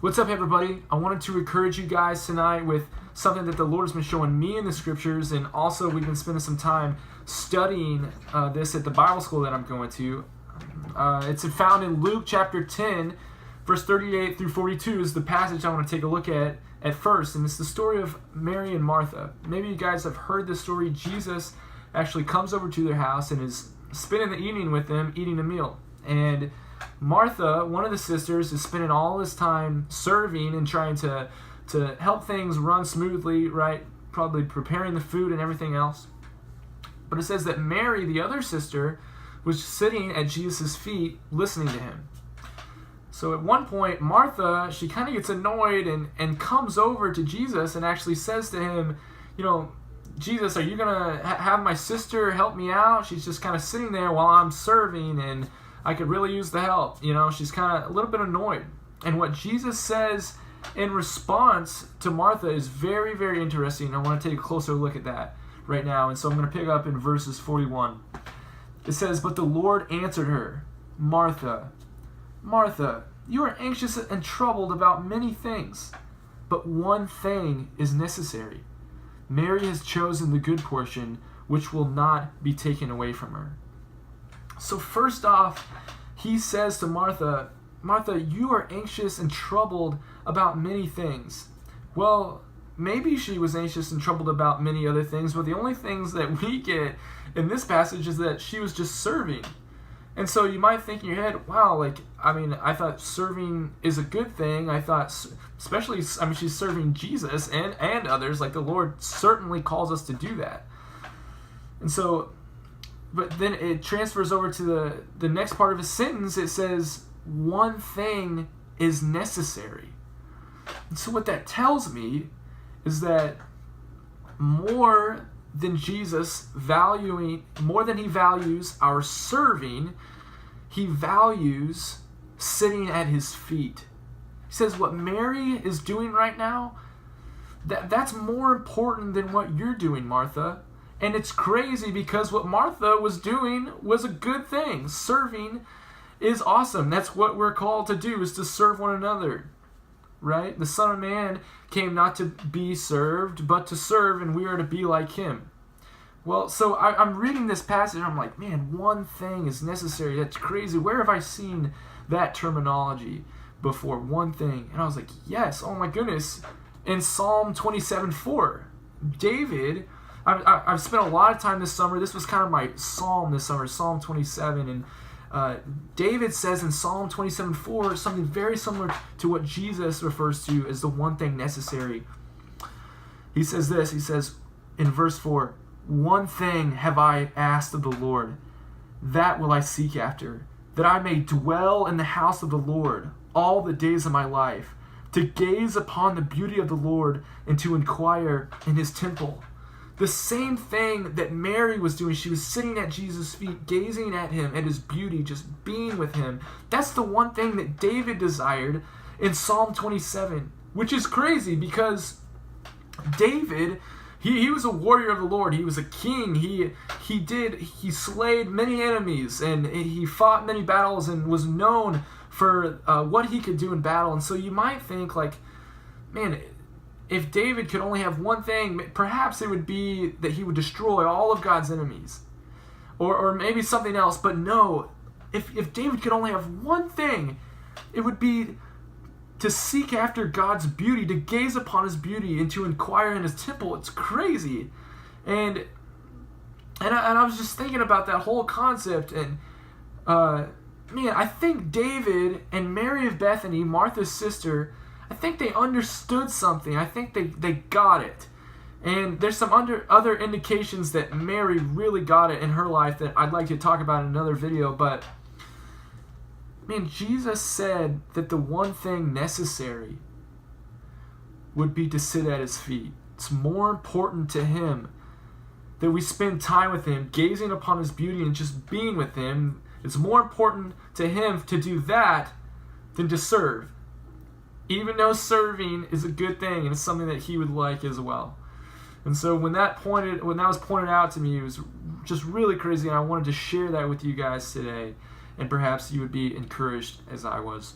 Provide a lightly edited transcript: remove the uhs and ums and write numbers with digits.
What's up, everybody? I wanted to encourage you guys tonight with something that the Lord has been showing me in the scriptures, and also we've been spending some time studying this at the Bible school that I'm going to. It's found in Luke chapter 10, verse 38 through 42 is the passage I want to take a look at first, and it's the story of Mary and Martha. Maybe you guys have heard this story. Jesus actually comes over to their house and is spending the evening with them, eating a meal. And Martha, one of the sisters, is spending all this time serving and trying to help things run smoothly, right? Probably preparing the food and everything else. But it says that Mary, the other sister, was sitting at Jesus' feet listening to him. So at one point, Martha, she kind of gets annoyed and comes over to Jesus and actually says to him, Jesus, are you going to have my sister help me out? She's just kind of sitting there while I'm serving, and I could really use the help. She's kind of a little bit annoyed. And what Jesus says in response to Martha is very, very interesting. I want to take a closer look at that right now. And so I'm going to pick up in verses 41. It says, "But the Lord answered her, 'Martha, Martha, you are anxious and troubled about many things, but one thing is necessary. Mary has chosen the good portion, which will not be taken away from her.'" So first off, he says to Martha, "Martha, you are anxious and troubled about many things." Well, maybe she was anxious and troubled about many other things, but the only things that we get in this passage is that she was just serving. And so you might think in your head, wow, I thought serving is a good thing. I thought, she's serving Jesus and others. The Lord certainly calls us to do that. And so, but then it transfers over to the next part of his sentence. It says, one thing is necessary. And so what that tells me is that more than he values our serving, he values sitting at his feet. He says what Mary is doing right now, that's more important than what you're doing, Martha. And it's crazy because what Martha was doing was a good thing. Serving is awesome. That's what we're called to do, is to serve one another, right? The Son of Man came not to be served, but to serve, and we are to be like him. Well, so I'm reading this passage, and I'm like, man, one thing is necessary. That's crazy. Where have I seen that terminology before? One thing. And I was like, yes, oh my goodness. In Psalm 27:4, David, I've spent a lot of time this summer. This was kind of my psalm this summer, Psalm 27. And David says in Psalm 27:4 something very similar to what Jesus refers to as the one thing necessary. He says this, he says in verse 4, "One thing have I asked of the Lord, that will I seek after, that I may dwell in the house of the Lord all the days of my life, to gaze upon the beauty of the Lord and to inquire in his temple." The same thing that Mary was doing. She was sitting at Jesus' feet, gazing at him, at his beauty, just being with him. That's the one thing that David desired in Psalm 27, which is crazy because David, he was a warrior of the Lord. He was a king. He slayed many enemies, and he fought many battles and was known for what he could do in battle. And so you might think, man, if David could only have one thing, perhaps it would be that he would destroy all of God's enemies. Or maybe something else. But no, if David could only have one thing, it would be to seek after God's beauty, to gaze upon his beauty, and to inquire in his temple. It's crazy. And I was just thinking about that whole concept. And man, I think David and Mary of Bethany, Martha's sister, I think they understood something. I think they got it. And there's some other indications that Mary really got it in her life that I'd like to talk about in another video. But, man, Jesus said that the one thing necessary would be to sit at his feet. It's more important to him that we spend time with him, gazing upon his beauty and just being with him. It's more important to him to do that than to serve. Even though serving is a good thing and it's something that he would like as well. And so when that was pointed out to me, it was just really crazy, and I wanted to share that with you guys today, and perhaps you would be encouraged as I was.